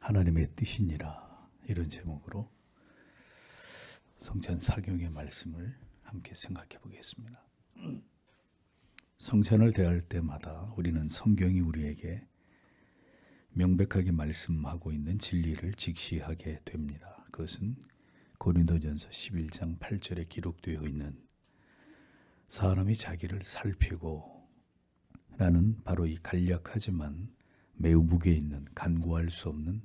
하나님의 뜻이니라, 이런 제목으로 성찬 사경의 말씀을 함께 생각해 보겠습니다. 성찬을 대할 때마다 우리는 성경이 우리에게 명백하게 말씀하고 있는 진리를 직시하게 됩니다. 그것은 고린도전서 11장 8절에 기록되어 있는 사람이 자기를 살피고 라는 바로 이 간략하지만 매우 무게 있는, 간구할 수 없는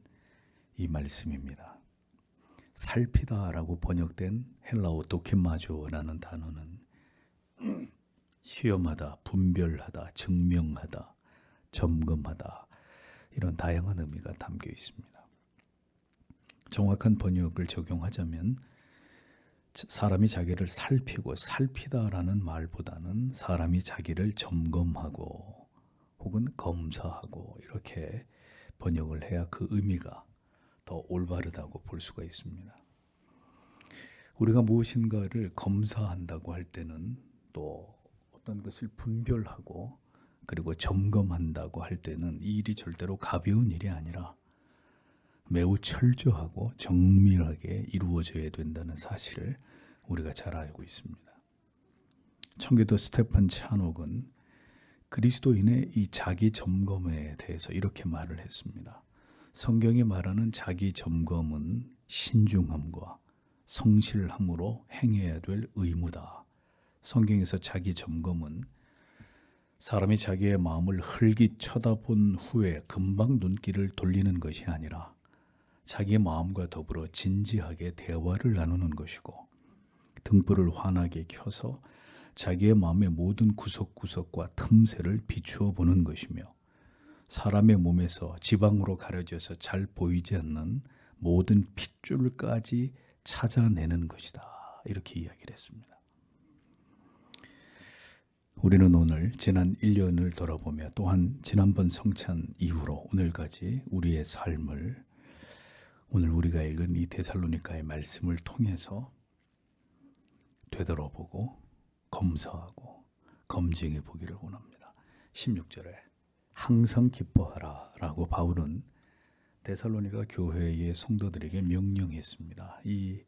이 말씀입니다. 살피다라고 번역된 헬라어 도케마조라는 단어는 시험하다, 분별하다, 증명하다, 점검하다, 이런 다양한 의미가 담겨 있습니다. 정확한 번역을 적용하자면 사람이 자기를 살피고, 살피다라는 말보다는 사람이 자기를 점검하고 혹은 검사하고, 이렇게 번역을 해야 그 의미가 더 올바르다고 볼 수가 있습니다. 우리가 무엇인가를 검사한다고 할 때는, 또 어떤 것을 분별하고 그리고 점검한다고 할 때는 이 일이 절대로 가벼운 일이 아니라 매우 철저하고 정밀하게 이루어져야 된다는 사실을 우리가 잘 알고 있습니다. 청교도 스테판 찬옥은 그리스도인의 이 자기 점검에 대해서 이렇게 말을 했습니다. 성경이 말하는 자기 점검은 신중함과 성실함으로 행해야 될 의무다. 성경에서 자기 점검은 사람이 자기의 마음을 흘깃 쳐다본 후에 금방 눈길을 돌리는 것이 아니라 자기의 마음과 더불어 진지하게 대화를 나누는 것이고, 등불을 환하게 켜서 자기의 마음의 모든 구석구석과 틈새를 비추어 보는 것이며, 사람의 몸에서 지방으로 가려져서 잘 보이지 않는 모든 핏줄까지 찾아내는 것이다. 이렇게 이야기를 했습니다. 우리는 오늘 지난 1년을 돌아보며 또한 지난번 성찬 이후로 오늘까지 우리의 삶을 오늘 우리가 읽은 이 데살로니가의 말씀을 통해서 되돌아보고 검사하고 검증해 보기를 원합니다. 16절에 항상 기뻐하라 라고 바울은 데살로니가 교회의 성도들에게 명령했습니다. 이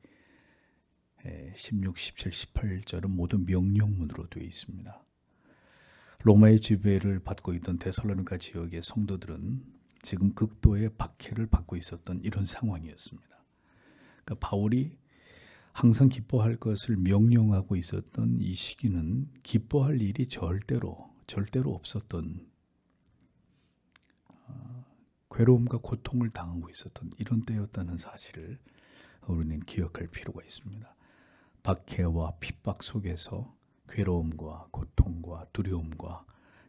16, 17, 18절은 모두 명령문으로 되어 있습니다. 로마의 지배를 받고 있던 데살로니가 지역의 성도들은 지금 극도의 박해를 받고 있었던 이런 상황이었습니다. 그러니까 바울이 항상 기뻐할 것을 명령하고 있었던 이 시기는 기뻐할 일이 절대로 없었던, 괴로움과 고통을 당하고 있었던 이런 때였다는 사실을 우리는 기억할 필요가 있습니다. 박해와 핍박 속에서 괴로움과 고통과 두려움과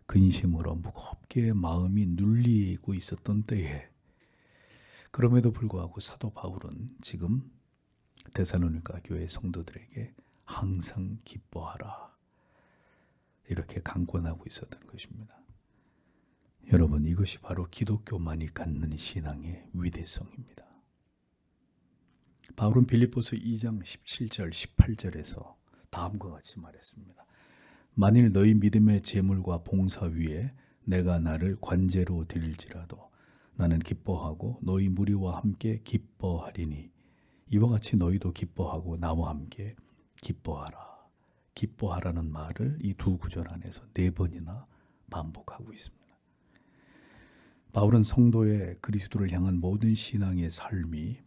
근심으로 무겁게 마음이 눌리고 있었던 때에, 그럼에도 불구하고 사도 바울은 지금 데살로니가 교회 성도들에게 항상 기뻐하라, 이렇게 강권하고 있었던 것입니다. 여러분, 이것이 바로 기독교만이 갖는 신앙의 위대성입니다. 바울은 빌립보서 2장 17절 18절에서 다음과 같이 말했습니다. 만일 너희 믿음의 재물과 봉사 위에 내가 나를 관제로 드릴지라도 나는 기뻐하고 너희 무리와 함께 기뻐하리니 이와 같이 너희도 기뻐하고 나와 함께 기뻐하라. 기뻐하라는 말을 이 두 구절 안에서 4번이나 반복하고 있습니다. 바울은 성도의 그리스도를 향한 모든 신앙의 삶이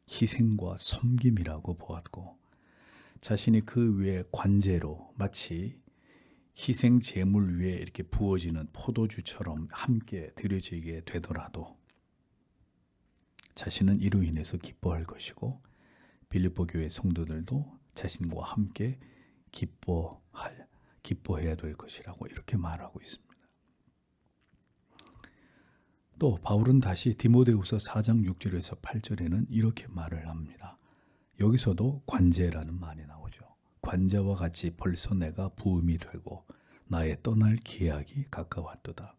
희생과 섬김이라고 보았고, 자신이 그 위에 관제로 마치 희생 제물 위에 이렇게 부어지는 포도주처럼 함께 드려지게 되더라도 자신은 이로 인해서 기뻐할 것이고, 빌립보 교회 성도들도 자신과 함께 기뻐해야 될 것이라고 이렇게 말하고 있습니다. 또 바울은 다시 디모데후서 4장 6절에서 8절에는 이렇게 말을 합니다. 여기서도 관제라는 말이 나오죠. 관제와 같이 벌써 내가 부음이 되고 나의 떠날 기약이 가까웠도다.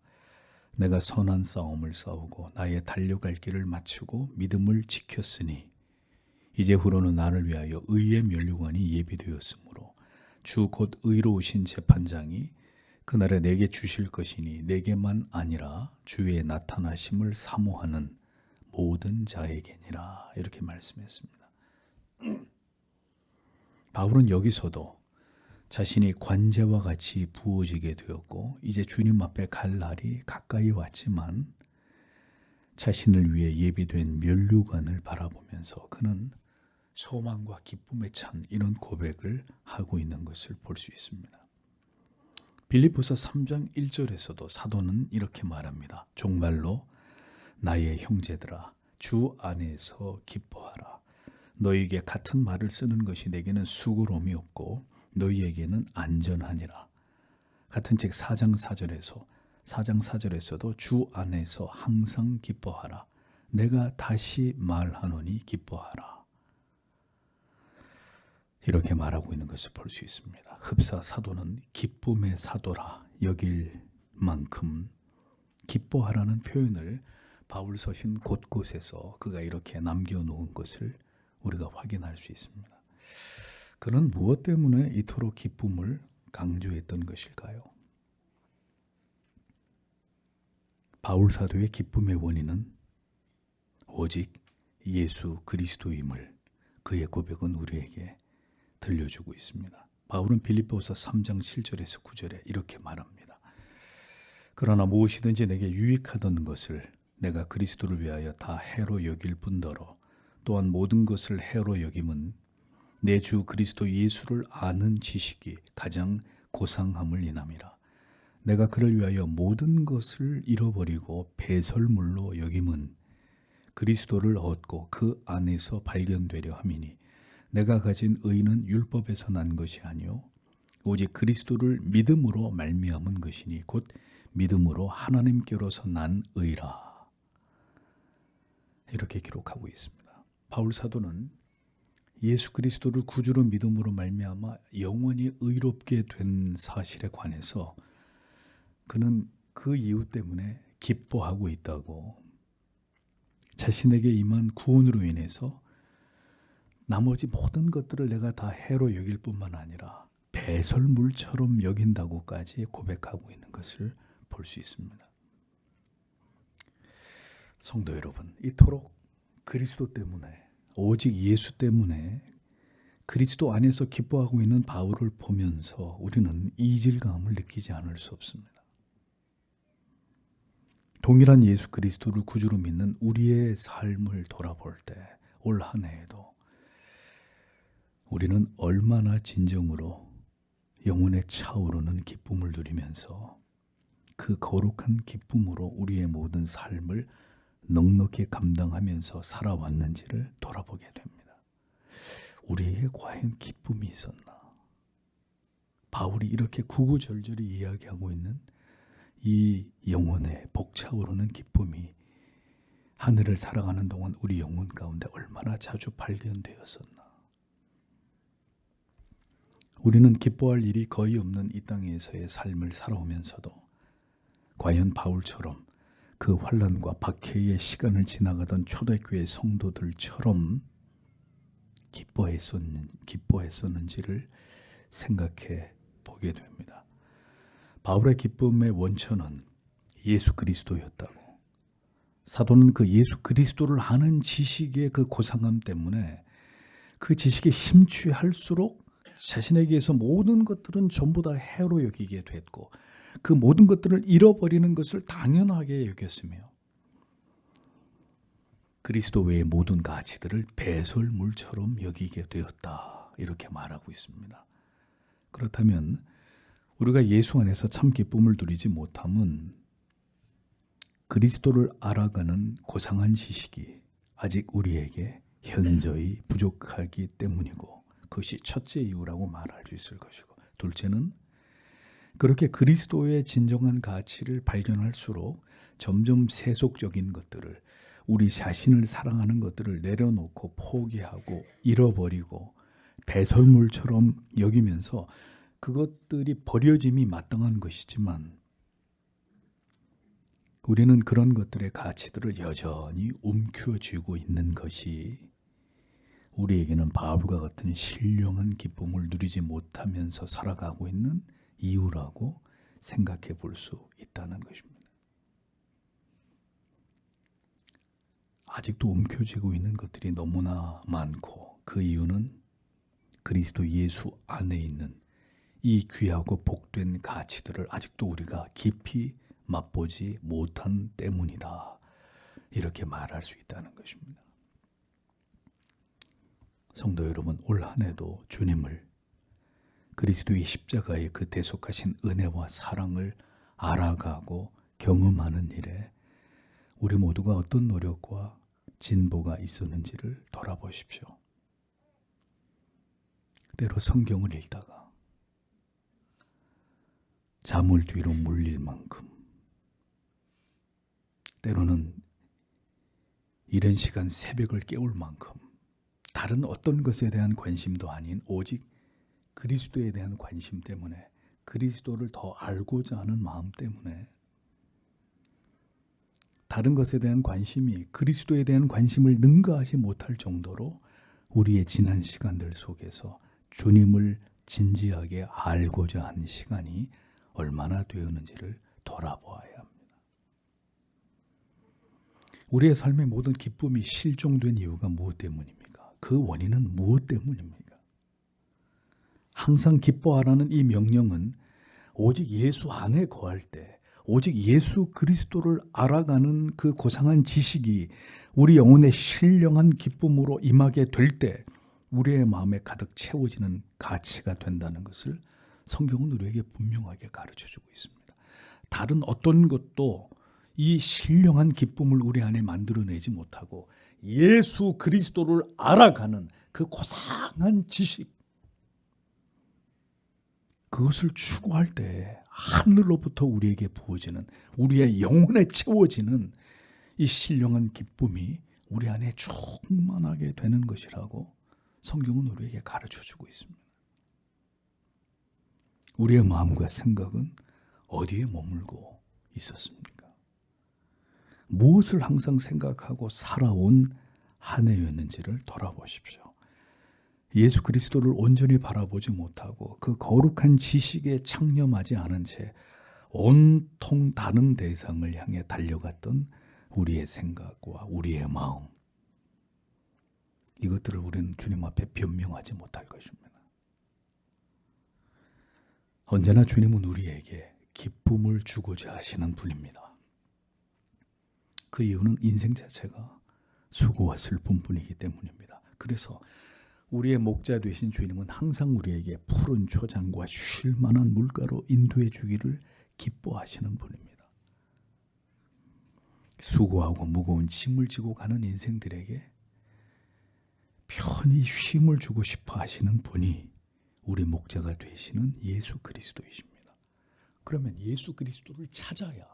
내가 선한 싸움을 싸우고 나의 달려갈 길을 마치고 믿음을 지켰으니 이제후로는 나를 위하여 의의 면류관이 예비되었으므로 주 곧 의로우신 재판장이 그날에 내게 주실 것이니 내게만 아니라 주의 나타나심을 사모하는 모든 자에게니라 이렇게 말씀했습니다. 바울은 여기서도 자신이 관제와 같이 부어지게 되었고 이제 주님 앞에 갈 날이 가까이 왔지만 자신을 위해 예비된 면류관을 바라보면서 그는 소망과 기쁨에 찬 이런 고백을 하고 있는 것을 볼 수 있습니다. 빌립보서 3장 1절에서도 사도는 이렇게 말합니다. 정말로 나의 형제들아 주 안에서 기뻐하라. 너희에게 같은 말을 쓰는 것이 내게는 수고로움이 없고 너희에게는 안전하니라. 같은 책 4장 4절에서도 주 안에서 항상 기뻐하라. 내가 다시 말하노니 기뻐하라. 이렇게 말하고 있는 것을 볼 수 있습니다. 흡사 사도는 기쁨의 사도라 여길 만큼 기뻐하라는 표현을 바울 서신 곳곳에서 그가 이렇게 남겨놓은 것을 우리가 확인할 수 있습니다. 그는 무엇 때문에 이토록 기쁨을 강조했던 것일까요? 바울 사도의 기쁨의 원인은 오직 예수 그리스도임을 그의 고백은 우리에게 들려주고 있습니다. 바울은 빌립보서 3장 7절에서 9절에 이렇게 말합니다. 그러나 무엇이든지 내게 유익하던 것을 내가 그리스도를 위하여 다 해로 여길 뿐더러 또한 모든 것을 해로 여김은 내 주 그리스도 예수를 아는 지식이 가장 고상함을 인함이라. 내가 그를 위하여 모든 것을 잃어버리고 배설물로 여김은 그리스도를 얻고 그 안에서 발견되려 함이니 내가 가진 의는 율법에서 난 것이 아니요 오직 그리스도를 믿음으로 말미암은 것이니 곧 믿음으로 하나님께로서 난 의라. 이렇게 기록하고 있습니다. 바울 사도는 예수 그리스도를 구주로 믿음으로 말미암아 영원히 의롭게 된 사실에 관해서 그는 그 이유 때문에 기뻐하고 있다고, 자신에게 임한 구원으로 인해서 나머지 모든 것들을 내가 다 해로 여길 뿐만 아니라 배설물처럼 여긴다고까지 고백하고 있는 것을 볼 수 있습니다. 성도 여러분, 이토록 그리스도 때문에, 오직 예수 때문에 그리스도 안에서 기뻐하고 있는 바울을 보면서 우리는 이질감을 느끼지 않을 수 없습니다. 동일한 예수 그리스도를 구주로 믿는 우리의 삶을 돌아볼 때 올 한 해에도 우리는 얼마나 진정으로 영혼에 차오르는 기쁨을 누리면서 그 거룩한 기쁨으로 우리의 모든 삶을 넉넉히 감당하면서 살아왔는지를 돌아보게 됩니다. 우리에게 과연 기쁨이 있었나? 바울이 이렇게 구구절절히 이야기하고 있는 이 영혼에 벅차오르는 기쁨이 하늘을 살아가는 동안 우리 영혼 가운데 얼마나 자주 발견되었었나? 우리는 기뻐할 일이 거의 없는 이 땅에서의 삶을 살아오면서도 과연 바울처럼 그 환난과 박해의 시간을 지나가던 초대교회 성도들처럼 기뻐했었는지를 생각해 보게 됩니다. 바울의 기쁨의 원천은 예수 그리스도였다고. 사도는 그 예수 그리스도를 아는 지식의 그 고상함 때문에 그 지식에 심취할수록 자신에게서 모든 것들은 전부 다 해로 여기게 됐고 그 모든 것들을 잃어버리는 것을 당연하게 여겼으며 그리스도 외의 모든 가치들을 배설물처럼 여기게 되었다. 이렇게 말하고 있습니다. 그렇다면 우리가 예수 안에서 참 기쁨을 누리지 못함은 그리스도를 알아가는 고상한 지식이 아직 우리에게 현저히 부족하기 때문이고 그것이 첫째 이유라고 말할 수 있을 것이고, 둘째는 그렇게 그리스도의 진정한 가치를 발견할수록 점점 세속적인 것들을, 우리 자신을 사랑하는 것들을 내려놓고 포기하고 잃어버리고 배설물처럼 여기면서 그것들이 버려짐이 마땅한 것이지만 우리는 그런 것들의 가치들을 여전히 움켜쥐고 있는 것이 우리에게는 바울과 같은 신령한 기쁨을 누리지 못하면서 살아가고 있는 이유라고 생각해 볼 수 있다는 것입니다. 아직도 움켜쥐고 있는 것들이 너무나 많고, 그 이유는 그리스도 예수 안에 있는 이 귀하고 복된 가치들을 아직도 우리가 깊이 맛보지 못한 때문이다. 이렇게 말할 수 있다는 것입니다. 성도 여러분, 올 한 해도 주님을, 그리스도의 십자가의 그 대속하신 은혜와 사랑을 알아가고 경험하는 일에 우리 모두가 어떤 노력과 진보가 있었는지를 돌아보십시오. 때로 성경을 읽다가 잠을 뒤로 물릴 만큼, 때로는 이른 시간 새벽을 깨울 만큼 다른 어떤 것에 대한 관심도 아닌 오직 그리스도에 대한 관심 때문에, 그리스도를 더 알고자 하는 마음 때문에, 다른 것에 대한 관심이 그리스도에 대한 관심을 능가하지 못할 정도로 우리의 지난 시간들 속에서 주님을 진지하게 알고자 하는 시간이 얼마나 되었는지를 돌아보아야 합니다. 우리의 삶의 모든 기쁨이 실종된 이유가 무엇 때문입니까? 그 원인은 무엇 때문입니까? 항상 기뻐하라는 이 명령은 오직 예수 안에 거할 때, 오직 예수 그리스도를 알아가는 그 고상한 지식이 우리 영혼의 신령한 기쁨으로 임하게 될 때 우리의 마음에 가득 채워지는 가치가 된다는 것을 성경은 우리에게 분명하게 가르쳐주고 있습니다. 다른 어떤 것도 이 신령한 기쁨을 우리 안에 만들어내지 못하고 예수 그리스도를 알아가는 그 고상한 지식, 그것을 추구할 때 하늘로부터 우리에게 부어지는, 우리의 영혼에 채워지는 이 신령한 기쁨이 우리 안에 충만하게 되는 것이라고 성경은 우리에게 가르쳐주고 있습니다. 우리의 마음과 생각은 어디에 머물고 있었습니까? 무엇을 항상 생각하고 살아온 한 해였는지를 돌아보십시오. 예수 그리스도를 온전히 바라보지 못하고 그 거룩한 지식에 창념하지 않은 채 온통 다른 대상을 향해 달려갔던 우리의 생각과 우리의 마음, 이것들을 우리는 주님 앞에 변명하지 못할 것입니다. 언제나 주님은 우리에게 기쁨을 주고자 하시는 분입니다. 그 이유는 인생 자체가 수고와 슬픔뿐이기 때문입니다. 그래서 우리의 목자 되신 주님은 항상 우리에게 푸른 초장과 쉴 만한 물가로 인도해 주기를 기뻐하시는 분입니다. 수고하고 무거운 짐을 지고 가는 인생들에게 편히 쉼을 주고 싶어 하시는 분이 우리 목자가 되시는 예수 그리스도이십니다. 그러면 예수 그리스도를 찾아야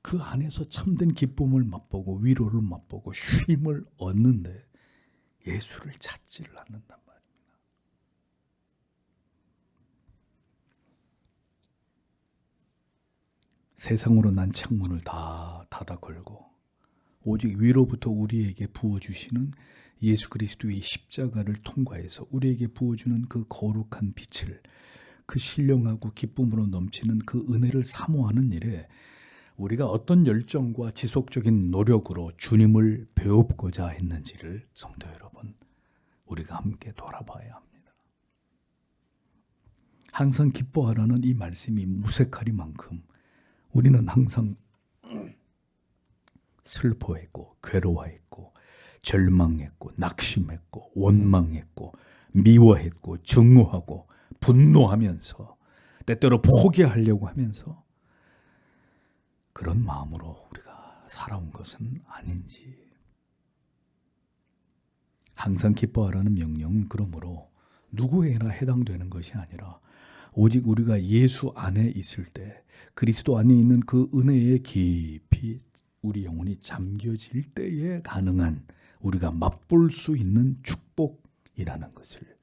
그 안에서 참된 기쁨을 맛보고 위로를 맛보고 쉼을 얻는데 예수를 찾지를 않는단 말입니다. 세상으로 난 창문을 다 닫아 걸고 오직 위로부터 우리에게 부어주시는 예수 그리스도의 십자가를 통과해서 우리에게 부어주는 그 거룩한 빛을, 그 신령하고 기쁨으로 넘치는 그 은혜를 사모하는 일에 우리가 어떤 열정과 지속적인 노력으로 주님을 배웁고자 했는지를 성도 여러분, 우리가 함께 돌아봐야 합니다. 항상 기뻐하라는 이 말씀이 무색하리만큼 우리는 항상 슬퍼했고 괴로워했고 절망했고 낙심했고 원망했고 미워했고 증오하고 분노하면서 때때로 포기하려고 하면서 그런 마음으로 우리가 살아온 것은 아닌지. 항상 기뻐하라는 명령은 그러므로 누구에게나 해당되는 것이 아니라 오직 우리가 예수 안에 있을 때, 그리스도 안에 있는 그 은혜에 깊이 우리 영혼이 잠겨질 때에 가능한, 우리가 맛볼 수 있는 축복이라는 것을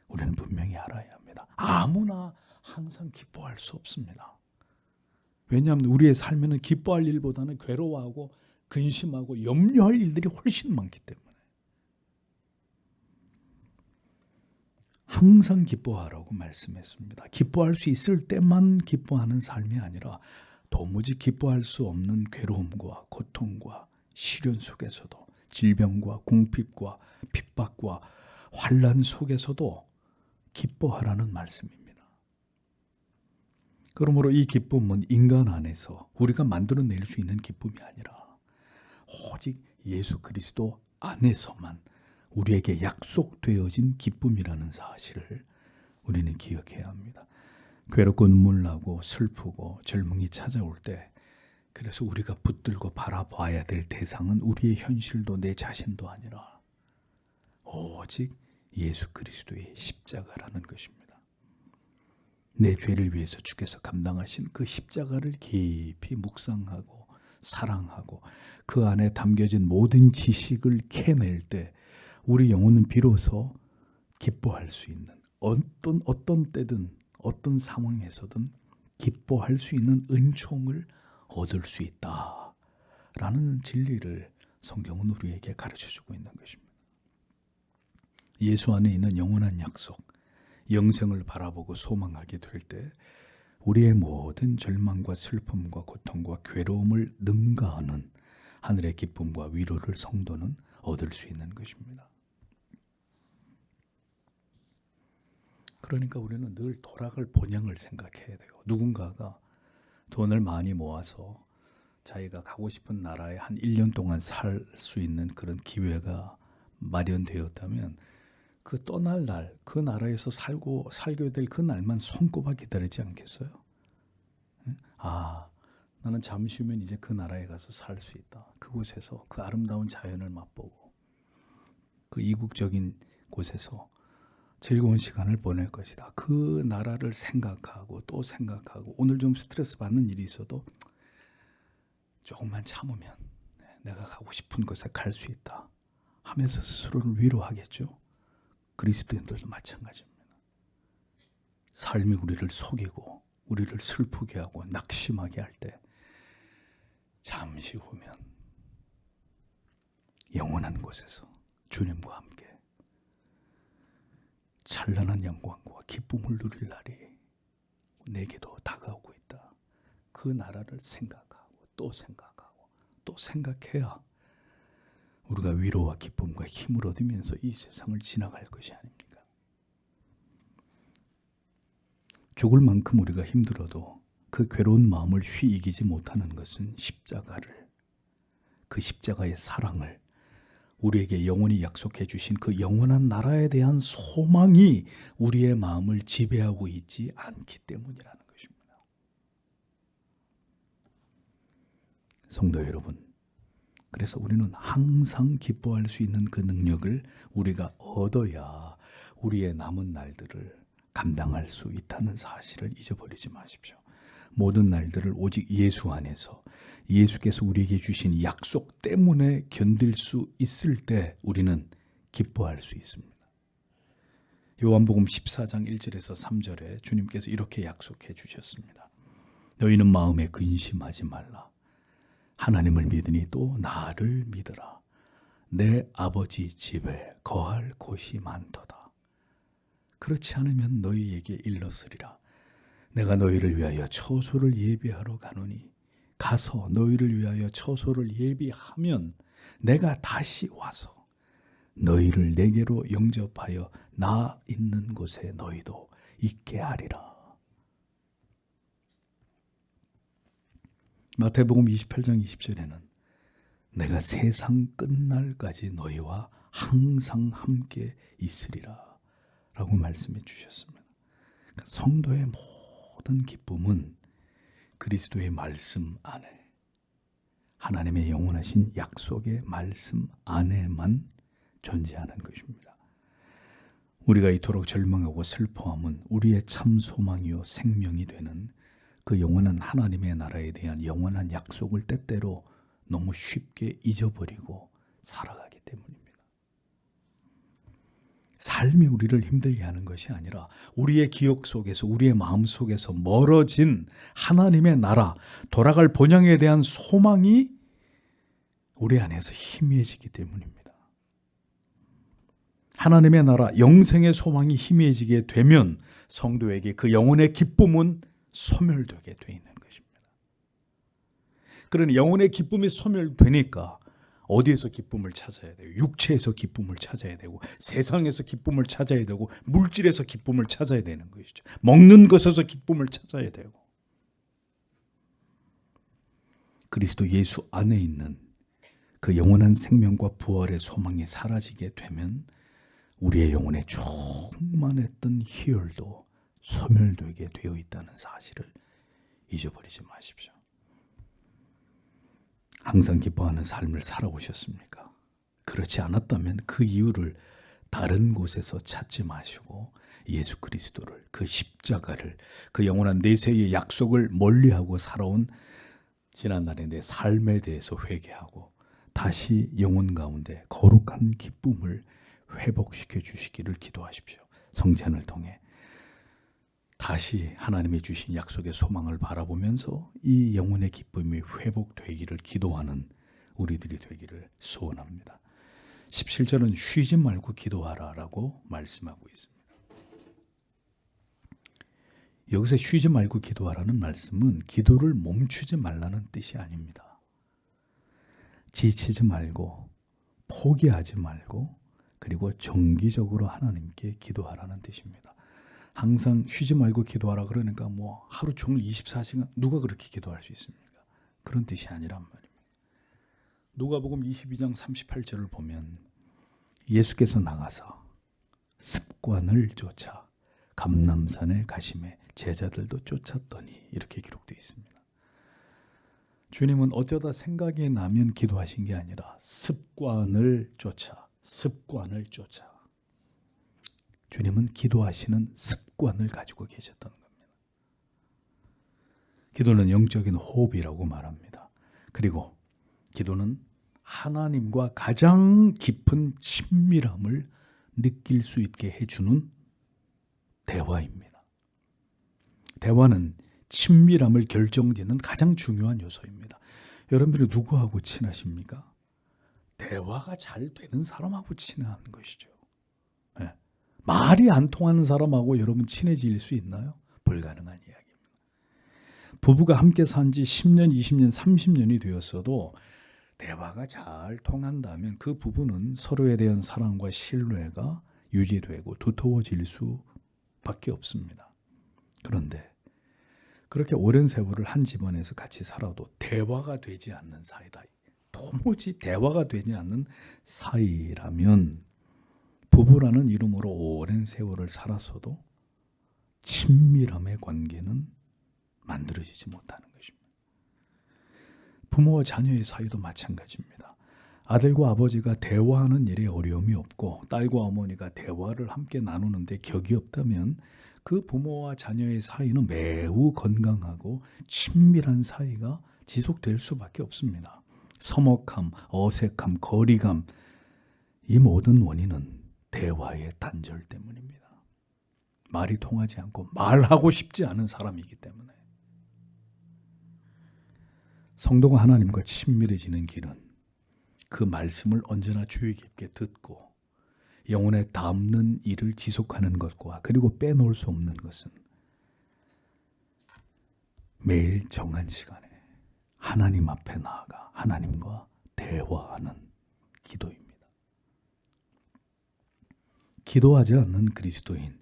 우리는 분명히 알아야 합니다. 아무나 항상 기뻐할 수 없습니다. 왜냐하면 우리의 삶에는 기뻐할 일보다는 괴로워하고 근심하고 염려할 일들이 훨씬 많기 때문에 항상 기뻐하라고 말씀했습니다. 기뻐할 수 있을 때만 기뻐하는 삶이 아니라 도무지 기뻐할 수 없는 괴로움과 고통과 시련 속에서도 질병과 궁핍과 핍박과 환난 속에서도 기뻐하라는 말씀입니다. 그러므로 이 기쁨은 인간 안에서 우리가 만들어낼 수 있는 기쁨이 아니라 오직 예수 그리스도 안에서만 우리에게 약속되어진 기쁨이라는 사실을 우리는 기억해야 합니다. 괴롭고 눈물 나고 슬프고 절망이 찾아올 때, 그래서 우리가 붙들고 바라봐야 될 대상은 우리의 현실도 내 자신도 아니라 오직 예수 그리스도의 십자가라는 것입니다. 내 죄를 위해서 주께서 감당하신 그 십자가를 깊이 묵상하고 사랑하고 그 안에 담겨진 모든 지식을 캐낼 때 우리 영혼은 비로소 기뻐할 수 있는, 어떤 때든 어떤 상황에서든 기뻐할 수 있는 은총을 얻을 수 있다라는 진리를 성경은 우리에게 가르쳐주고 있는 것입니다. 예수 안에 있는 영원한 약속, 영생을 바라보고 소망하게 될 때 우리의 모든 절망과 슬픔과 고통과 괴로움을 능가하는 하늘의 기쁨과 위로를 성도는 얻을 수 있는 것입니다. 그러니까 우리는 늘 돌아갈 본향을 생각해야 돼요. 누군가가 돈을 많이 모아서 자기가 가고 싶은 나라에 한 1년 동안 살 수 있는 그런 기회가 마련되었다면 그 떠날 날, 그 나라에서 살게 될 그 날만 손꼽아 기다리지 않겠어요? 나는 잠시 후면 이제 그 나라에 가서 살 수 있다. 그곳에서 그 아름다운 자연을 맛보고 그 이국적인 곳에서 즐거운 시간을 보낼 것이다. 그 나라를 생각하고 또 생각하고 오늘 좀 스트레스 받는 일이 있어도 조금만 참으면 내가 가고 싶은 곳에 갈 수 있다 하면서 스스로를 위로하겠죠. 그리스도인들도 마찬가지입니다. 삶이 우리를 속이고 우리를 슬프게 하고 낙심하게 할 때 잠시 후면 영원한 곳에서 주님과 함께 찬란한 영광과 기쁨을 누릴 날이 내게도 다가오고 있다. 그 나라를 생각하고 또 생각하고 또 생각해야 우리가 위로와 기쁨과 힘을 얻으면서 이 세상을 지나갈 것이 아닙니까? 죽을 만큼 우리가 힘들어도 그 괴로운 마음을 쉬 이기지 못하는 것은 십자가를, 그 십자가의 사랑을, 우리에게 영원히 약속해 주신 그 영원한 나라에 대한 소망이 우리의 마음을 지배하고 있지 않기 때문이라는 것입니다. 성도 여러분, 그래서 우리는 항상 기뻐할 수 있는 그 능력을 우리가 얻어야 우리의 남은 날들을 감당할 수 있다는 사실을 잊어버리지 마십시오. 모든 날들을 오직 예수 안에서 예수께서 우리에게 주신 약속 때문에 견딜 수 있을 때 우리는 기뻐할 수 있습니다. 요한복음 14장 1절에서 3절에 주님께서 이렇게 약속해 주셨습니다. 너희는 마음에 근심하지 말라. 하나님을 믿으니 또 나를 믿으라. 내 아버지 집에 거할 곳이 많도다. 그렇지 않으면 너희에게 일렀으리라. 내가 너희를 위하여 처소를 예비하러 가노니 가서 너희를 위하여 처소를 예비하면 내가 다시 와서 너희를 내게로 영접하여 나 있는 곳에 너희도 있게 하리라. 마태복음 28장 20절에는 내가 세상 끝날까지 너희와 항상 함께 있으리라 라고 말씀해 주셨습니다. 그러니까 성도의 모든 기쁨은 그리스도의 말씀 안에, 하나님의 영원하신 약속의 말씀 안에만 존재하는 것입니다. 우리가 이토록 절망하고 슬퍼함은 우리의 참 소망이요 생명이 되는 그 영원한 하나님의 나라에 대한 영원한 약속을 때때로 너무 쉽게 잊어버리고 살아가기 때문입니다. 삶이 우리를 힘들게 하는 것이 아니라 우리의 기억 속에서, 우리의 마음 속에서 멀어진 하나님의 나라, 돌아갈 본향에 대한 소망이 우리 안에서 희미해지기 때문입니다. 하나님의 나라, 영생의 소망이 희미해지게 되면 성도에게 그 영혼의 기쁨은 소멸되게 돼 있는 것입니다. 그러니 영혼의 기쁨이 소멸되니까 어디에서 기쁨을 찾아야 돼요? 육체에서 기쁨을 찾아야 되고, 세상에서 기쁨을 찾아야 되고, 물질에서 기쁨을 찾아야 되는 것이죠. 먹는 것에서 기쁨을 찾아야 되고, 그리스도 예수 안에 있는 그 영원한 생명과 부활의 소망이 사라지게 되면 우리의 영혼에 충만했던 희열도 소멸되게 되어 있다는 사실을 잊어버리지 마십시오. 항상 기뻐하는 삶을 살아오셨습니까? 그렇지 않았다면 그 이유를 다른 곳에서 찾지 마시고 예수 그리스도를, 그 십자가를, 그 영원한 내세의 약속을 멀리하고 살아온 지난날의 내 삶에 대해서 회개하고 다시 영혼 가운데 거룩한 기쁨을 회복시켜 주시기를 기도하십시오. 성찬을 통해 다시 하나님이 주신 약속의 소망을 바라보면서 이 영혼의 기쁨이 회복되기를 기도하는 우리들이 되기를 소원합니다. 17절은 쉬지 말고 기도하라 라고 말씀하고 있습니다. 여기서 쉬지 말고 기도하라는 말씀은 기도를 멈추지 말라는 뜻이 아닙니다. 지치지 말고 포기하지 말고 그리고 정기적으로 하나님께 기도하라는 뜻입니다. 항상 쉬지 말고 기도하라 그러니까 뭐 하루 종일 24시간 누가 그렇게 기도할 수 있습니까? 그런 뜻이 아니란 말입니다. 누가복음 22장 38절을 보면 예수께서 나가서 습관을 쫓아 감람산에 가심에 제자들도 쫓았더니 이렇게 기록되어 있습니다. 주님은 어쩌다 생각이 나면 기도하신 게 아니라 습관을 쫓아 주님은 기도하시는 습관을 가지고 계셨던 겁니다. 기도는 영적인 호흡이라고 말합니다. 그리고 기도는 하나님과 가장 깊은 친밀함을 느낄 수 있게 해주는 대화입니다. 대화는 친밀함을 결정짓는 가장 중요한 요소입니다. 여러분들이 누구하고 친하십니까? 대화가 잘 되는 사람하고 친한 것이죠. 네. 말이 안 통하는 사람하고 여러분 친해질 수 있나요? 불가능한 이야기입니다. 부부가 함께 산 지 10년, 20년, 30년이 되었어도 대화가 잘 통한다면 그 부부는 서로에 대한 사랑과 신뢰가 유지되고 두터워질 수밖에 없습니다. 그런데 그렇게 오랜 세월을 한 집안에서 같이 살아도 대화가 되지 않는 사이다. 도무지 대화가 되지 않는 사이라면 부부라는 이름으로 오랜 세월을 살았어도 친밀함의 관계는 만들어지지 못하는 것입니다. 부모와 자녀의 사이도 마찬가지입니다. 아들과 아버지가 대화하는 일에 어려움이 없고 딸과 어머니가 대화를 함께 나누는데 격이 없다면 그 부모와 자녀의 사이는 매우 건강하고 친밀한 사이가 지속될 수밖에 없습니다. 서먹함, 어색함, 거리감, 이 모든 원인은 대화의 단절 때문입니다. 말이 통하지 않고 말하고 싶지 않은 사람이기 때문에. 성도가 하나님과 친밀해지는 길은 그 말씀을 언제나 주의 깊게 듣고 영혼에 담는 일을 지속하는 것과 그리고 빼놓을 수 없는 것은 매일 정한 시간에 하나님 앞에 나아가 하나님과 대화하는 기도입니다. 기도하지 않는 그리스도인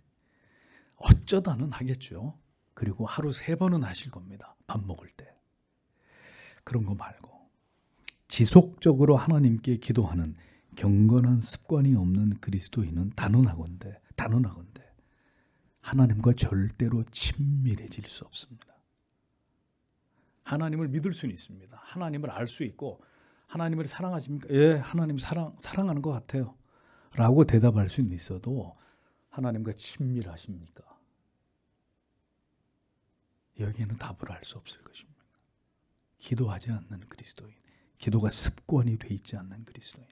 어쩌다는 하겠죠. 그리고 하루 3번은 하실 겁니다. 밥 먹을 때. 그런 거 말고 지속적으로 하나님께 기도하는 경건한 습관이 없는 그리스도인은 단언하건대 하나님과 절대로 친밀해질 수 없습니다. 하나님을 믿을 수는 있습니다. 하나님을 알 수 있고 하나님을 사랑하십니까? 예, 하나님 사랑하는 것 같아요. 라고 대답할 수는 있어도 하나님과 친밀하십니까? 여기에는 답을 알 수 없을 것입니다. 기도하지 않는 그리스도인, 기도가 습관이 돼 있지 않는 그리스도인.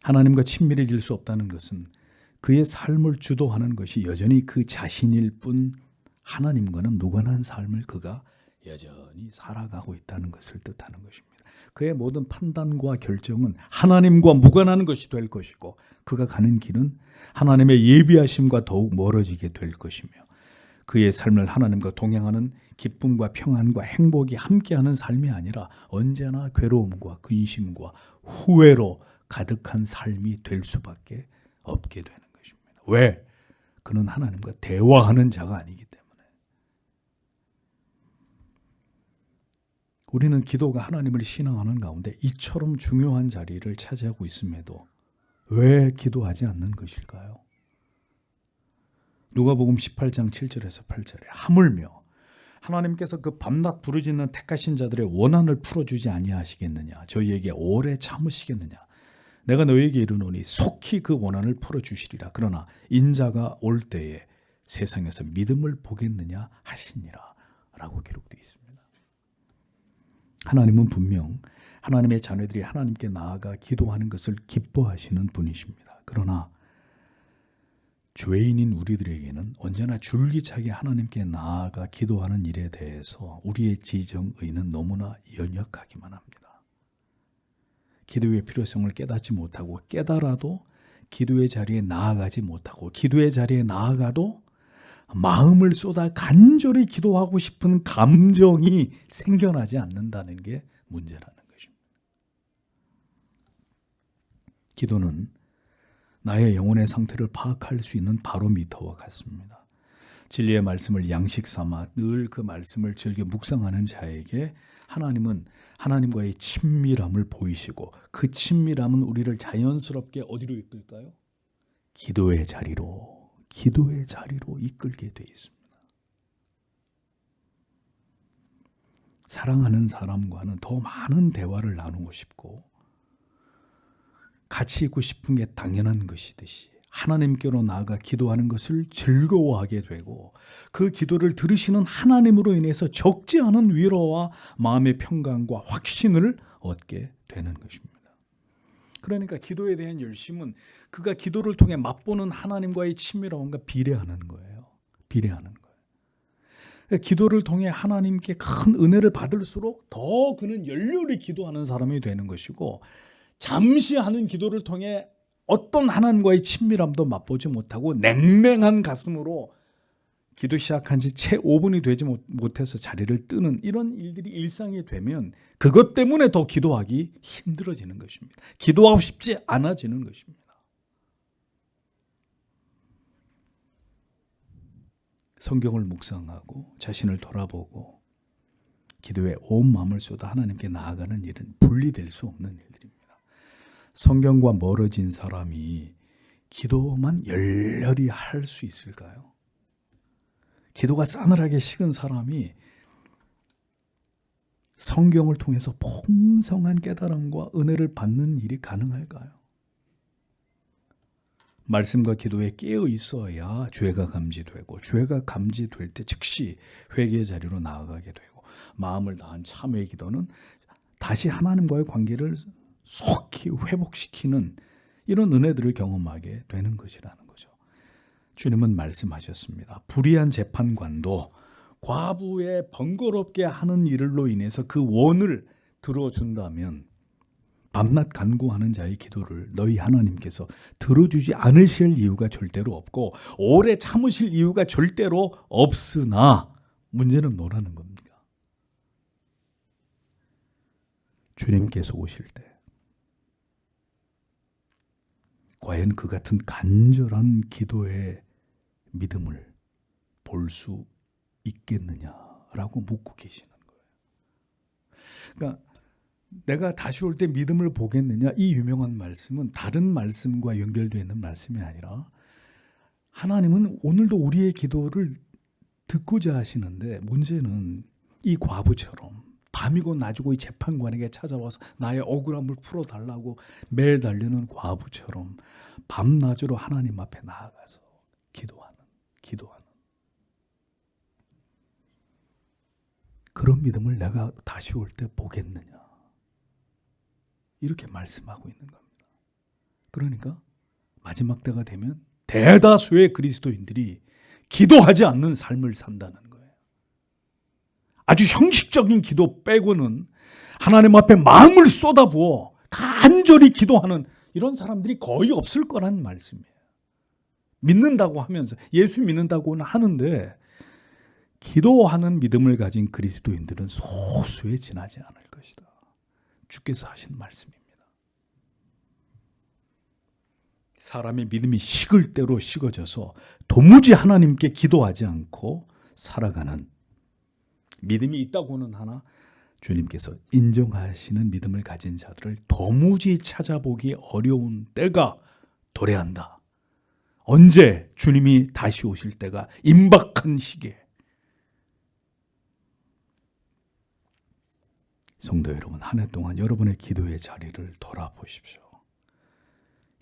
하나님과 친밀해질 수 없다는 것은 그의 삶을 주도하는 것이 여전히 그 자신일 뿐 하나님과는 무관한 삶을 그가 여전히 살아가고 있다는 것을 뜻하는 것입니다. 그의 모든 판단과 결정은 하나님과 무관한 것이 될 것이고 그가 가는 길은 하나님의 예비하심과 더욱 멀어지게 될 것이며 그의 삶을 하나님과 동행하는 기쁨과 평안과 행복이 함께하는 삶이 아니라 언제나 괴로움과 근심과 후회로 가득한 삶이 될 수밖에 없게 되는 것입니다. 왜? 그는 하나님과 대화하는 자가 아니기 때문에. 우리는 기도가 하나님을 신앙하는 가운데 이처럼 중요한 자리를 차지하고 있음에도 왜 기도하지 않는 것일까요? 누가복음 18장 7절에서 8절에 하물며 하나님께서 그 밤낮 부르짖는 택하신 자들의 원한을 풀어주지 아니하시겠느냐, 저희에게 오래 참으시겠느냐, 내가 너희에게 이르노니 속히 그 원한을 풀어주시리라. 그러나 인자가 올 때에 세상에서 믿음을 보겠느냐 하시니라 라고 기록되어 있습니다. 하나님은 분명 하나님의 자녀들이 하나님께 나아가 기도하는 것을 기뻐하시는 분이십니다. 그러나 죄인인 우리들에게는 언제나 줄기차게 하나님께 나아가 기도하는 일에 대해서 우리의 지정의는 너무나 연약하기만 합니다. 기도의 필요성을 깨닫지 못하고, 깨달아도 기도의 자리에 나아가지 못하고, 기도의 자리에 나아가도 마음을 쏟아 간절히 기도하고 싶은 감정이 생겨나지 않는다는 게 문제라는 것입니다. 기도는 나의 영혼의 상태를 파악할 수 있는 바로미터와 같습니다. 진리의 말씀을 양식 삼아 늘 그 말씀을 즐겨 묵상하는 자에게 하나님은 하나님과의 친밀함을 보이시고, 그 친밀함은 우리를 자연스럽게 어디로 이끌까요? 기도의 자리로 이끌게 되어 있습니다. 사랑하는 사람과는 더 많은 대화를 나누고 싶고 같이 있고 싶은 게 당연한 것이듯이 하나님께로 나아가 기도하는 것을 즐거워하게 되고, 그 기도를 들으시는 하나님으로 인해서 적지 않은 위로와 마음의 평강과 확신을 얻게 되는 것입니다. 그러니까 기도에 대한 열심은 그가 기도를 통해 맛보는 하나님과의 친밀함과 비례하는 거예요. 그러니까 기도를 통해 하나님께 큰 은혜를 받을수록 더 그는 열렬히 기도하는 사람이 되는 것이고, 잠시 하는 기도를 통해 어떤 하나님과의 친밀함도 맛보지 못하고 냉랭한 가슴으로 기도 시작한 지 채 5분이 되지 못해서 자리를 뜨는 이런 일들이 일상이 되면 그것 때문에 더 기도하기 힘들어지는 것입니다. 기도하고 싶지 않아지는 것입니다. 성경을 묵상하고 자신을 돌아보고 기도에 온 마음을 쏟아 하나님께 나아가는 일은 분리될 수 없는 일들입니다. 성경과 멀어진 사람이 기도만 열렬히 할 수 있을까요? 기도가 싸늘하게 식은 사람이 성경을 통해서 풍성한 깨달음과 은혜를 받는 일이 가능할까요? 말씀과 기도에 깨어 있어야 죄가 감지되고, 죄가 감지될 때 즉시 회개의 자리로 나아가게 되고, 마음을 다한 참회의 기도는 다시 하나님과의 관계를 속히 회복시키는 이런 은혜들을 경험하게 되는 것이라는 거죠. 주님은 말씀하셨습니다. 불의한 재판관도 과부의 번거롭게 하는 일로 인해서 그 원을 들어준다면 밤낮 간구하는 자의 기도를 너희 하나님께서 들어주지 않으실 이유가 절대로 없고 오래 참으실 이유가 절대로 없으나 문제는 뭐라는 겁니까? 주님께서 오실 때 과연 그 같은 간절한 기도의 믿음을 볼 수 있겠느냐라고 묻고 계시는 거예요. 그러니까 내가 다시 올 때 믿음을 보겠느냐, 이 유명한 말씀은 다른 말씀과 연결되어 있는 말씀이 아니라 하나님은 오늘도 우리의 기도를 듣고자 하시는데, 문제는 이 과부처럼 밤이고 낮이고 이 재판관에게 찾아와서 나의 억울함을 풀어달라고 매일 달리는 과부처럼 밤낮으로 하나님 앞에 나아가서 기도하는 그런 믿음을 내가 다시 올 때 보겠느냐, 이렇게 말씀하고 있는 겁니다. 그러니까 마지막 때가 되면 대다수의 그리스도인들이 기도하지 않는 삶을 산다는 거예요. 아주 형식적인 기도 빼고는 하나님 앞에 마음을 쏟아부어 간절히 기도하는 이런 사람들이 거의 없을 거라는 말씀이에요. 믿는다고 하면서, 예수 믿는다고는 하는데 기도하는 믿음을 가진 그리스도인들은 소수에 지나지 않을 것이다. 주께서 하신 말씀입니다. 사람의 믿음이 식을 대로 식어져서 도무지 하나님께 기도하지 않고 살아가는, 믿음이 있다고는 하나 주님께서 인정하시는 믿음을 가진 자들을 도무지 찾아보기 어려운 때가 도래한다. 언제? 주님이 다시 오실 때가 임박한 시기에. 성도 여러분, 한 해 동안 여러분의 기도의 자리를 돌아보십시오.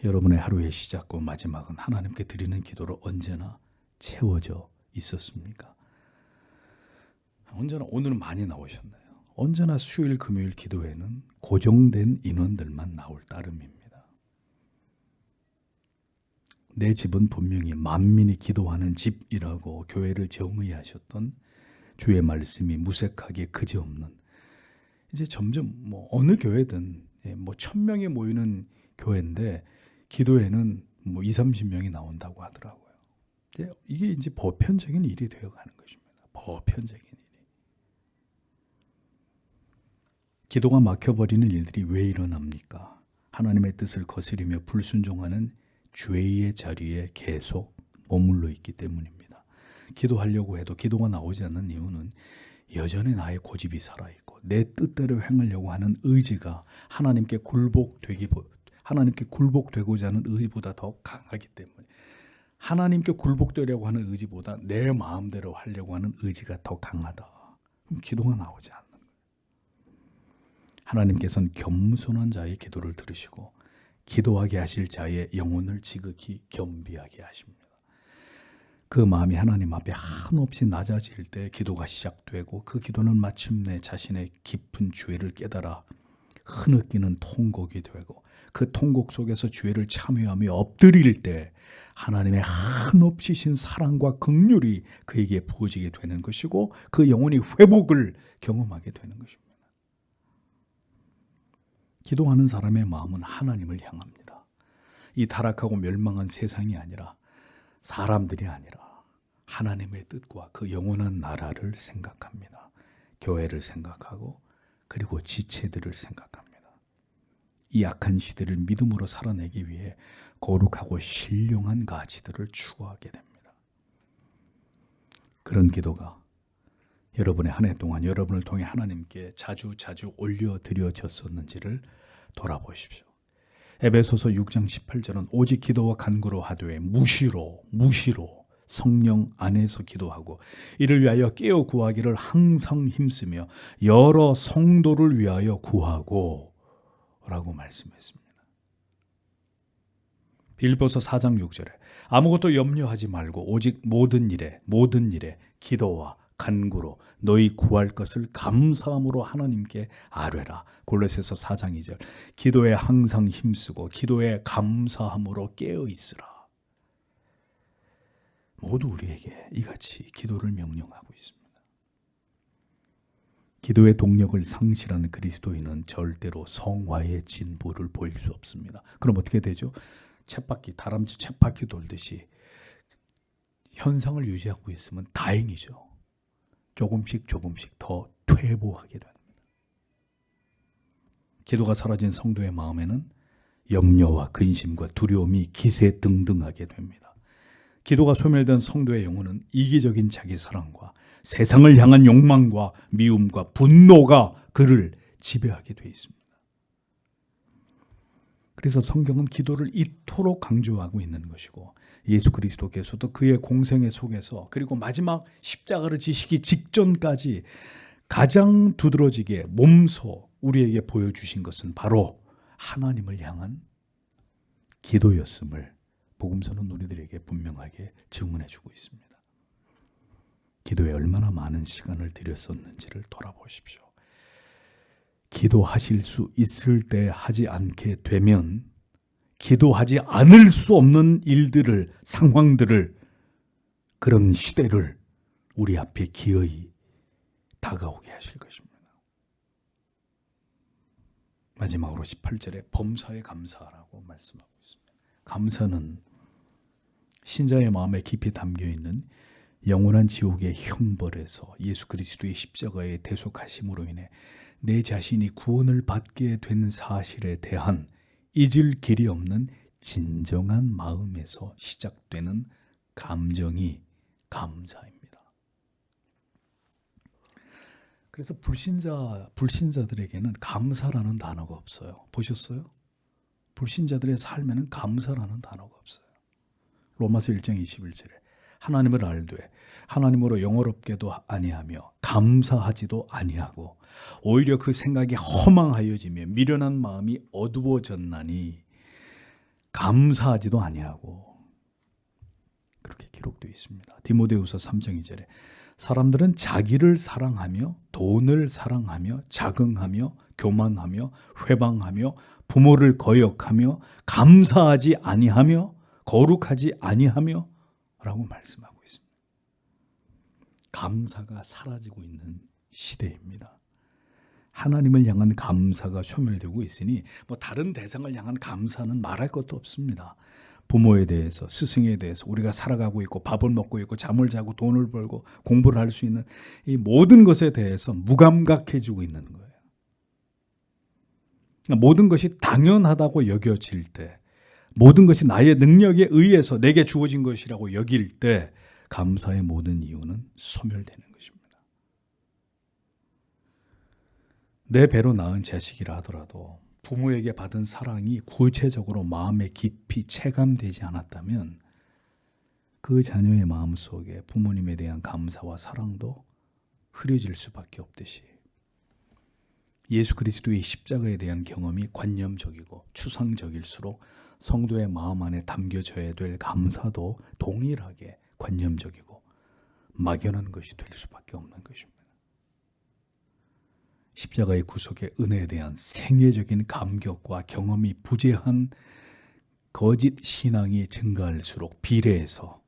여러분의 하루의 시작과 마지막은 하나님께 드리는 기도로 언제나 채워져 있었습니까? 언제나, 오늘은 많이 나오셨나요? 언제나 수요일, 금요일 기도회는 고정된 인원들만 나올 따름입니다. 내 집은 분명히 만민이 기도하는 집이라고 교회를 정의하셨던 주의 말씀이 무색하게 그지없는, 이제 점점 어느 교회든 1000명이 모이는 교회인데 기도회는 20-30명이 나온다고 하더라고요. 이게 이제 보편적인 일이 되어가는 것입니다. 보편적인 일이. 기도가 막혀버리는 일들이 왜 일어납니까? 하나님의 뜻을 거스리며 불순종하는 죄의 자리에 계속 머물러 있기 때문입니다. 기도하려고 해도 기도가 나오지 않는 이유는 여전히 나의 고집이 살아있고 내 뜻대로 행하려고 하는 의지가 하나님께 굴복되고자 하는 의지보다 더 강하기 때문에, 하나님께 굴복되려고 하는 의지보다 내 마음대로 하려고 하는 의지가 더 강하다. 그럼 기도가 나오지 않는 거예요. 하나님께서는 겸손한 자의 기도를 들으시고 기도하게 하실 자의 영혼을 지극히 겸비하게 하십니다. 그 마음이 하나님 앞에 한없이 낮아질 때 기도가 시작되고, 그 기도는 마침내 자신의 깊은 죄를 깨달아 흐느끼는 통곡이 되고, 그 통곡 속에서 죄를 참회하며 엎드릴 때 하나님의 한없이 신 사랑과 긍휼이 그에게 부어지게 되는 것이고, 그 영혼이 회복을 경험하게 되는 것입니다. 기도하는 사람의 마음은 하나님을 향합니다. 이 타락하고 멸망한 세상이 아니라, 사람들이 아니라 하나님의 뜻과 그 영원한 나라를 생각합니다. 교회를 생각하고, 그리고 지체들을 생각합니다. 이 악한 시대를 믿음으로 살아내기 위해 거룩하고 신령한 가치들을 추구하게 됩니다. 그런 기도가 여러분의 한 해 동안 여러분을 통해 하나님께 자주 올려드려졌었는지를 돌아보십시오. 에베소서 6장 18절은 오직 기도와 간구로 하되 무시로 성령 안에서 기도하고 이를 위하여 깨어 구하기를 항상 힘쓰며 여러 성도를 위하여 구하고 라고 말씀했습니다. 빌립보서 4장 6절에 아무것도 염려하지 말고 오직 모든 일에 기도와 간구로 너희 구할 것을 감사함으로 하나님께 아뢰라. 골로새서 4장 2절 기도에 항상 힘쓰고 기도에 감사함으로 깨어 있으라. 모두 우리에게 이같이 기도를 명령하고 있습니다. 기도의 동력을 상실하는 그리스도인은 절대로 성화의 진보를 보일 수 없습니다. 그럼 어떻게 되죠? 다람쥐 쳇바퀴 돌듯이 현상을 유지하고 있으면 다행이죠. 조금씩 더 퇴보하게 됩니다. 기도가 사라진 성도의 마음에는 염려와 근심과 두려움이 기세등등하게 됩니다. 기도가 소멸된 성도의 영혼은 이기적인 자기 사랑과 세상을 향한 욕망과 미움과 분노가 그를 지배하게 되어 있습니다. 그래서 성경은 기도를 이토록 강조하고 있는 것이고, 예수 그리스도께서도 그의 공생애 속에서 그리고 마지막 십자가를 지시기 직전까지 가장 두드러지게 몸소 우리에게 보여주신 것은 바로 하나님을 향한 기도였음을 복음서는 우리들에게 분명하게 증언해주고 있습니다. 기도에 얼마나 많은 시간을 들였었는지를 돌아보십시오. 기도하실 수 있을 때 하지 않게 되면 기도하지 않을 수 없는 일들을, 상황들을, 그런 시대를 우리 앞에 기어이 다가오게 하실 것입니다. 마지막으로 18절에 범사에 감사하라고 말씀하고 있습니다. 감사는 신자의 마음에 깊이 담겨있는 영원한 지옥의 형벌에서 예수 그리스도의 십자가의 대속하심으로 인해 내 자신이 구원을 받게 된 사실에 대한 잊을 길이 없는 진정한 마음에서 시작되는 감정이 감사입니다. 그래서 불신자들에게는 감사라는 단어가 없어요. 보셨어요? 불신자들의 삶에는 감사라는 단어가 없어요. 로마서 1장 21절에 하나님을 알되 하나님으로 영어롭게도 아니하며 감사하지도 아니하고 오히려 그 생각이 허망하여지며 미련한 마음이 어두워졌나니 감사하지도 아니하고, 그렇게 기록되어 있습니다. 디모데후서 3장 2절에 사람들은 자기를 사랑하며 돈을 사랑하며 자긍하며 교만하며 회방하며 부모를 거역하며 감사하지 아니하며 거룩하지 아니하며 라고 말씀하고 있습니다. 감사가 사라지고 있는 시대입니다. 하나님을 향한 감사가 소멸되고 있으니 다른 대상을 향한 감사는 말할 것도 없습니다. 부모에 대해서, 스승에 대해서 우리가 살아가고 있고 밥을 먹고 있고 잠을 자고 돈을 벌고 공부를 할 수 있는 이 모든 것에 대해서 무감각해지고 있는 거예요. 모든 것이 당연하다고 여겨질 때, 모든 것이 나의 능력에 의해서 내게 주어진 것이라고 여길 때 감사의 모든 이유는 소멸되는 것입니다. 내 배로 낳은 자식이라 하더라도 부모에게 받은 사랑이 구체적으로 마음에 깊이 체감되지 않았다면 그 자녀의 마음속에 부모님에 대한 감사와 사랑도 흐려질 수밖에 없듯이 예수 그리스도의 십자가에 대한 경험이 관념적이고 추상적일수록 성도의 마음 안에 담겨져야 될 감사도 동일하게 관념적이고 막연한 것이 될 수밖에 없는 것입니다. 십자가의 구속의 은혜에 대한 생애적인 감격과 경험이 부재한 거짓 신앙이 증가할수록 비례해서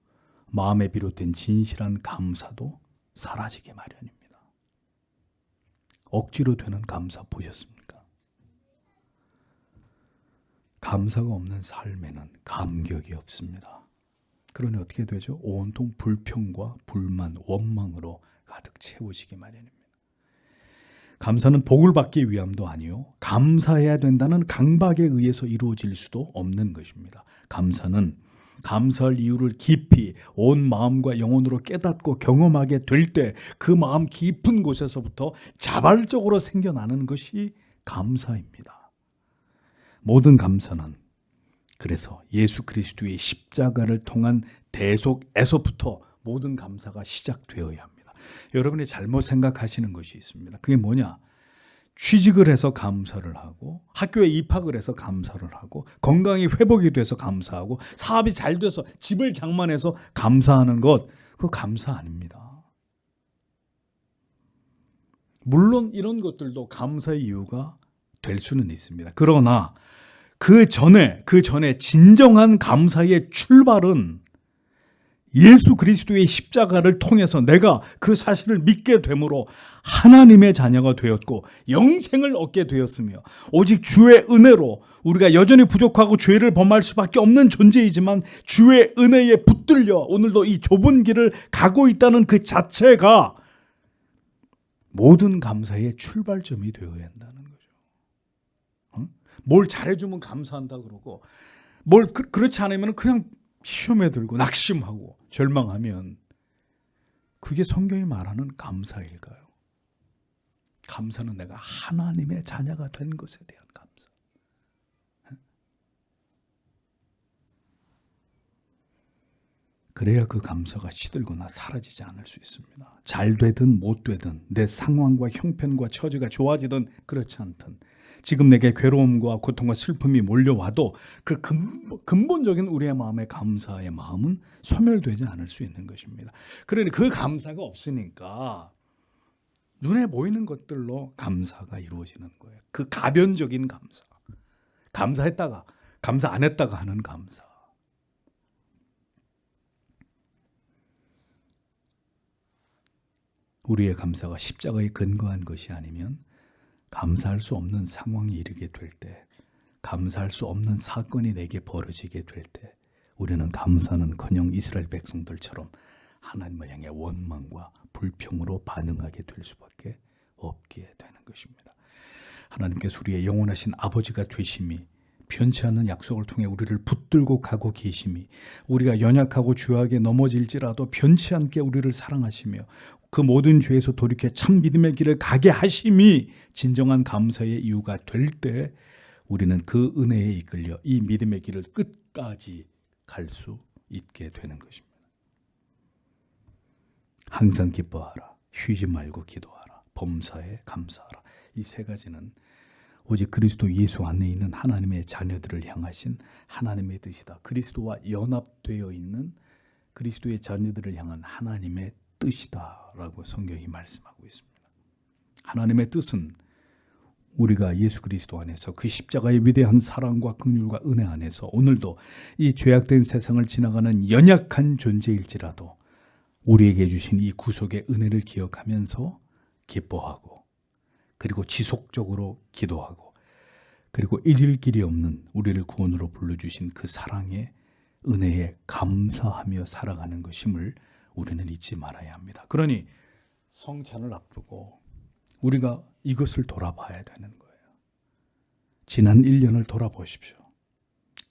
마음에 비롯된 진실한 감사도 사라지게 마련입니다. 억지로 되는 감사 보셨습니까? 감사가 없는 삶에는 감격이 없습니다. 그러니 어떻게 되죠? 온통 불평과 불만, 원망으로 가득 채워지기 마련입니다. 감사는 복을 받기 위함도 아니요, 감사해야 된다는 강박에 의해서 이루어질 수도 없는 것입니다. 감사는 감사할 이유를 깊이 온 마음과 영혼으로 깨닫고 경험하게 될 때 그 마음 깊은 곳에서부터 자발적으로 생겨나는 것이 감사입니다. 모든 감사는 그래서 예수 그리스도의 십자가를 통한 대속에서부터 모든 감사가 시작되어야 합니다. 여러분이 잘못 생각하시는 것이 있습니다. 그게 뭐냐? 취직을 해서 감사를 하고, 학교에 입학을 해서 감사를 하고, 건강이 회복이 돼서 감사하고, 사업이 잘 돼서 집을 장만해서 감사하는 것, 그거 감사 아닙니다. 물론 이런 것들도 감사의 이유가 될 수는 있습니다. 그러나 그 전에 진정한 감사의 출발은 예수 그리스도의 십자가를 통해서 내가 그 사실을 믿게 됨으로 하나님의 자녀가 되었고 영생을 얻게 되었으며, 오직 주의 은혜로 우리가 여전히 부족하고 죄를 범할 수밖에 없는 존재이지만 주의 은혜에 붙들려 오늘도 이 좁은 길을 가고 있다는 그 자체가 모든 감사의 출발점이 되어야 한다는 거죠. 뭘 잘해주면 감사한다 그러고, 뭘 그렇지 않으면 그냥 시험에 들고 낙심하고 절망하면 그게 성경이 말하는 감사일까요? 감사는 내가 하나님의 자녀가 된 것에 대한 감사. 그래야 그 감사가 시들거나 사라지지 않을 수 있습니다. 잘 되든 못 되든, 내 상황과 형편과 처지가 좋아지든 그렇지 않든, 지금 내게 괴로움과 고통과 슬픔이 몰려와도 그 근본적인 우리의 마음의 감사의 마음은 소멸되지 않을 수 있는 것입니다. 그러니 그 감사가 없으니까 눈에 보이는 것들로 감사가 이루어지는 거예요. 그 가변적인 감사, 감사했다가 감사 안 했다가 하는 감사. 우리의 감사가 십자가에 근거한 것이 아니면 감사할 수 없는 상황이 이르게 될 때, 감사할 수 없는 사건이 내게 벌어지게 될 때 우리는 감사는커녕 이스라엘 백성들처럼 하나님을 향해 원망과 불평으로 반응하게 될 수밖에 없게 되는 것입니다. 하나님께서 우리의 영원하신 아버지가 되심이, 변치 않는 약속을 통해 우리를 붙들고 가고 계심이, 우리가 연약하고 죄악에 넘어질지라도 변치 않게 우리를 사랑하시며 그 모든 죄에서 돌이켜 참 믿음의 길을 가게 하심이 진정한 감사의 이유가 될 때 우리는 그 은혜에 이끌려 이 믿음의 길을 끝까지 갈 수 있게 되는 것입니다. 항상 기뻐하라, 쉬지 말고 기도하라, 범사에 감사하라. 이 세 가지는 오직 그리스도 예수 안에 있는 하나님의 자녀들을 향하신 하나님의 뜻이다. 그리스도와 연합되어 있는 그리스도의 자녀들을 향한 하나님의 뜻이다라고 성경이 말씀하고 있습니다. 하나님의 뜻은 우리가 예수 그리스도 안에서 그 십자가의 위대한 사랑과 긍휼과 은혜 안에서 오늘도 이 죄악된 세상을 지나가는 연약한 존재일지라도 우리에게 주신 이 구속의 은혜를 기억하면서 기뻐하고, 그리고 지속적으로 기도하고, 그리고 잊을 길이 없는 우리를 구원으로 불러주신 그 사랑의 은혜에 감사하며 살아가는 것임을 우리는 잊지 말아야 합니다. 그러니 성찬을 앞두고 우리가 이것을 돌아봐야 되는 거예요. 지난 1년을 돌아보십시오.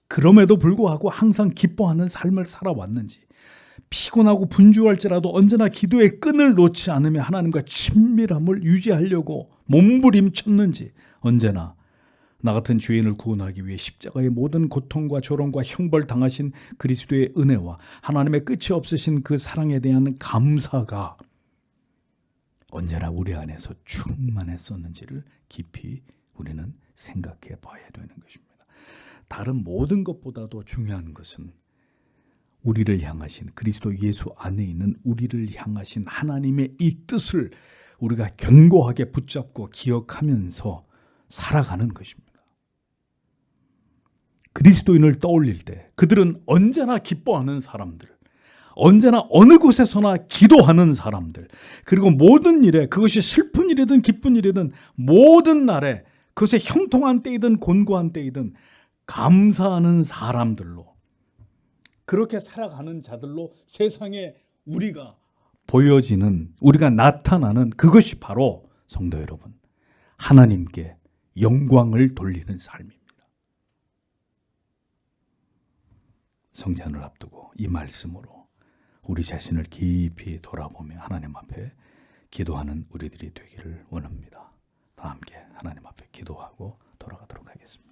그럼에도 불구하고 항상 기뻐하는 삶을 살아왔는지, 피곤하고 분주할지라도 언제나 기도의 끈을 놓지 않으며 하나님과 친밀함을 유지하려고 몸부림쳤는지, 언제나 나 같은 죄인을 구원하기 위해 십자가의 모든 고통과 조롱과 형벌 당하신 그리스도의 은혜와 하나님의 끝이 없으신 그 사랑에 대한 감사가 언제나 우리 안에서 충만했었는지를 깊이 우리는 생각해 봐야 되는 것입니다. 다른 모든 것보다도 중요한 것은 우리를 향하신 그리스도 예수 안에 있는 우리를 향하신 하나님의 이 뜻을 우리가 견고하게 붙잡고 기억하면서 살아가는 것입니다. 그리스도인을 떠올릴 때 그들은 언제나 기뻐하는 사람들, 언제나 어느 곳에서나 기도하는 사람들, 그리고 모든 일에, 그것이 슬픈 일이든 기쁜 일이든 모든 날에, 그것이 형통한 때이든 곤고한 때이든 감사하는 사람들로, 그렇게 살아가는 자들로 세상에 우리가 보여지는, 우리가 나타나는 그것이 바로 성도 여러분, 하나님께 영광을 돌리는 삶입니다. 성찬을 앞두고 이 말씀으로 우리 자신을 깊이 돌아보며 하나님 앞에 기도하는 우리들이 되기를 원합니다. 다 함께 하나님 앞에 기도하고 돌아가도록 하겠습니다.